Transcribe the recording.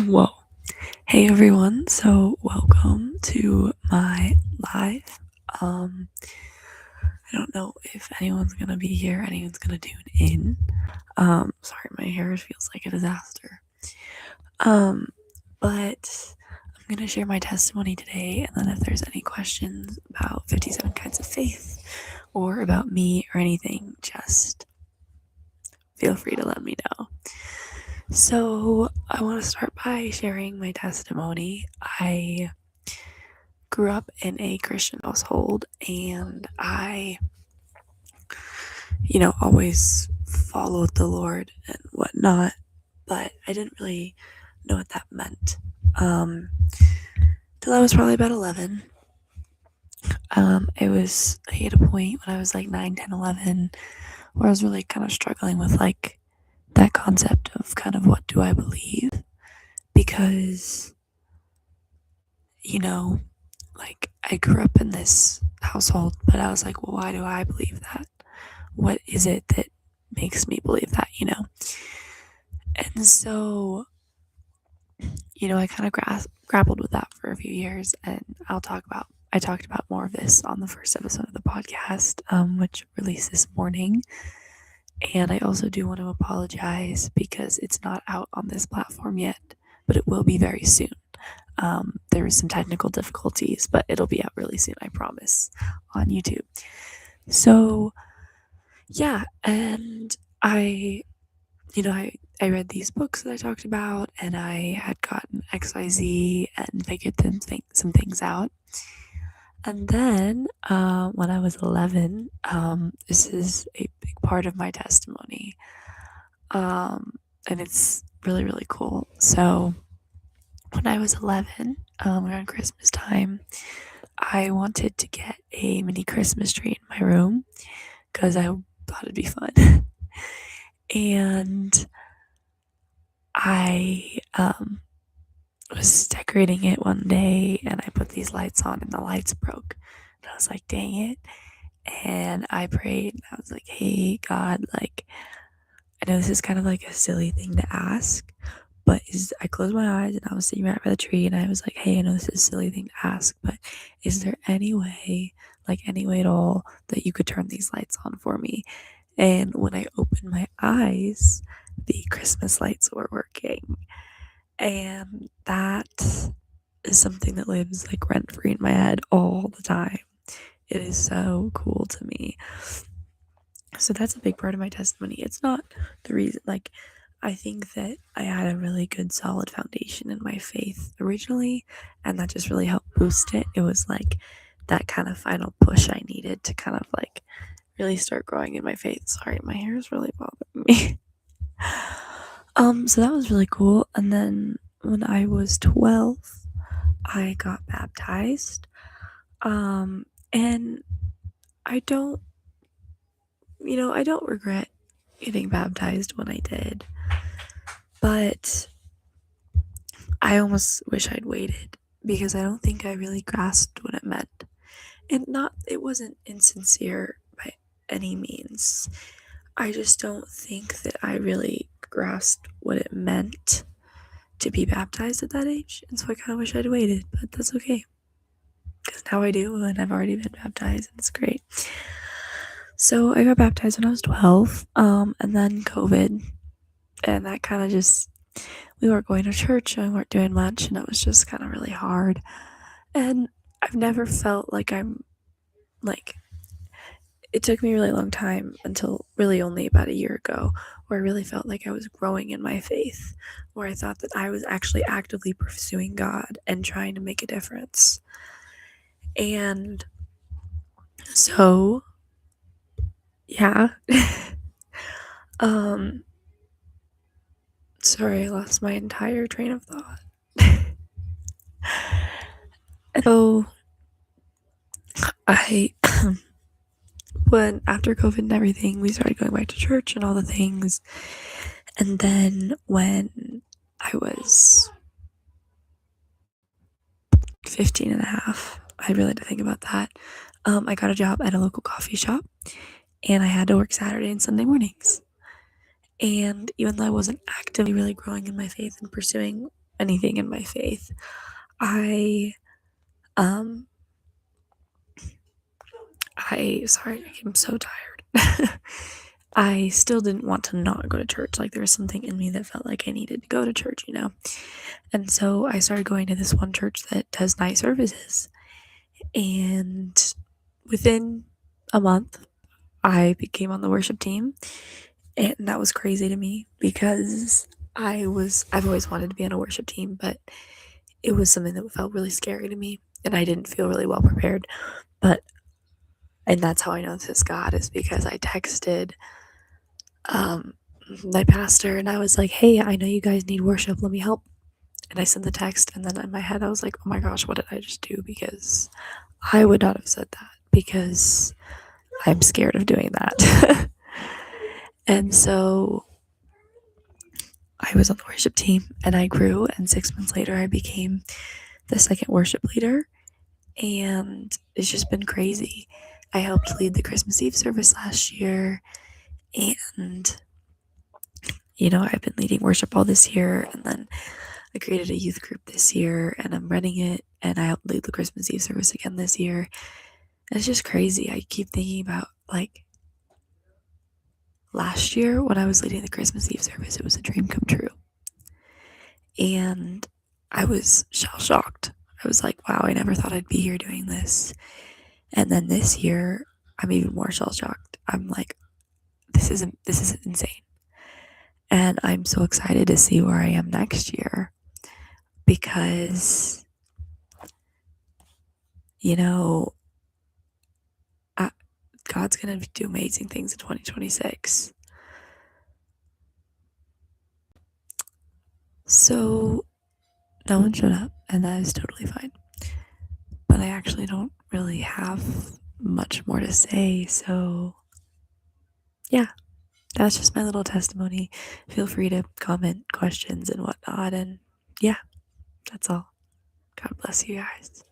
Whoa. Hey everyone, so welcome to my live. I don't know if anyone's gonna be here, anyone's gonna tune in. Sorry, my hair feels like a disaster. But I'm gonna share my testimony today, and then if there's any questions about 57 Kinds of Faith or about me or anything, just feel free to let me know. So, I want to start by sharing my testimony. I grew up in a Christian household and I, always followed the Lord and whatnot, but I didn't really know what that meant. Till I was probably about 11. I hit a point when I was like 9, 10, 11, where I was really kind of struggling with like that concept of kind of what do I believe? Because, like I grew up in this household, but I was like, well, why do I believe that? What is it that makes me believe that? And so, I kind of grappled with that for a few years, and I talked about more of this on the first episode of the podcast, which released this morning. And I also do want to apologize because it's not out on this platform yet, but it will be very soon. There were some technical difficulties, but it'll be out really soon, I promise, on YouTube. So, yeah, and I read these books that I talked about, and I had gotten XYZ and figured some things out. And then when I was 11, this is a big part of my testimony, and it's really, really cool. So when I was 11, around Christmas time, I wanted to get a mini Christmas tree in my room because I thought it'd be fun. And I was decorating it one day and I put these lights on and the lights broke. And I was like, dang it. And I prayed and I was like, hey, God, like, I know this is kind of like a silly thing to ask, but I closed my eyes and I was sitting right by the tree and I was like, hey, I know this is a silly thing to ask, but is there any way at all, that you could turn these lights on for me? And when I opened my eyes, the Christmas lights were working. And that is something that lives like rent free in my head all the time. It is so cool to me. So that's a big part of my testimony. It's not the reason, like, I think that I had a really good solid foundation in my faith originally, and that just really helped boost it. It was like that kind of final push I needed to kind of like really start growing in my faith. Sorry, my hair is really bothering me. So that was really cool. And then when I was 12, I got baptized. And I don't regret getting baptized when I did, but I almost wish I'd waited because I don't think I really grasped what it meant. And it wasn't insincere by any means. I just don't think that I really grasped what it meant to be baptized at that age. And so I kind of wish I'd waited, but that's okay. Because now I do, and I've already been baptized, and it's great. So I got baptized when I was 12, and then COVID, and that kind of just, we weren't going to church, and we weren't doing much, and it was just kind of really hard. And I've never felt like it took me a really long time until really only about a year ago where I really felt like I was growing in my faith, where I thought that I was actually actively pursuing God and trying to make a difference. And so, yeah. Sorry, I lost my entire train of thought. So, when after COVID and everything, we started going back to church and all the things. And then when I was 15 and a half, I really had to think about that. I got a job at a local coffee shop, and I had to work Saturday and Sunday mornings. And even though I wasn't actively really growing in my faith and pursuing anything in my faith. I um sorry, I'm so tired. I still didn't want to not go to church. Like there was something in me that felt like I needed to go to church, you know? And so I started going to this one church that does night services. And within a month, I became on the worship team. And that was crazy to me because I've always wanted to be on a worship team, but it was something that felt really scary to me and I didn't feel really well prepared. But and that's how I know this is God, is because I texted um my pastor and I was like, "Hey, I know you guys need worship. Let me help." And I sent the text, and then in my head I was like, "Oh my gosh, what did I just do?" Because I would not have said that because I'm scared of doing that. And so I was on the worship team and I grew, and 6 months later I became the second worship leader, and it's just been crazy. I helped lead the Christmas Eve service last year, and I've been leading worship all this year, and then I created a youth group this year and I'm running it, and I helped lead the Christmas Eve service again this year. And it's just crazy. I keep thinking about like last year when I was leading the Christmas Eve service, it was a dream come true. And I was shell shocked. I was like, wow, I never thought I'd be here doing this. And then this year, I'm even more shell shocked. I'm like, this is insane. And I'm so excited to see where I am next year because, God's going to do amazing things in 2026. So, no one showed up, and that is totally fine. But I actually don't really have much more to say, so yeah, that's just my little testimony. Feel free to comment questions and whatnot, and yeah, that's all. God bless you guys.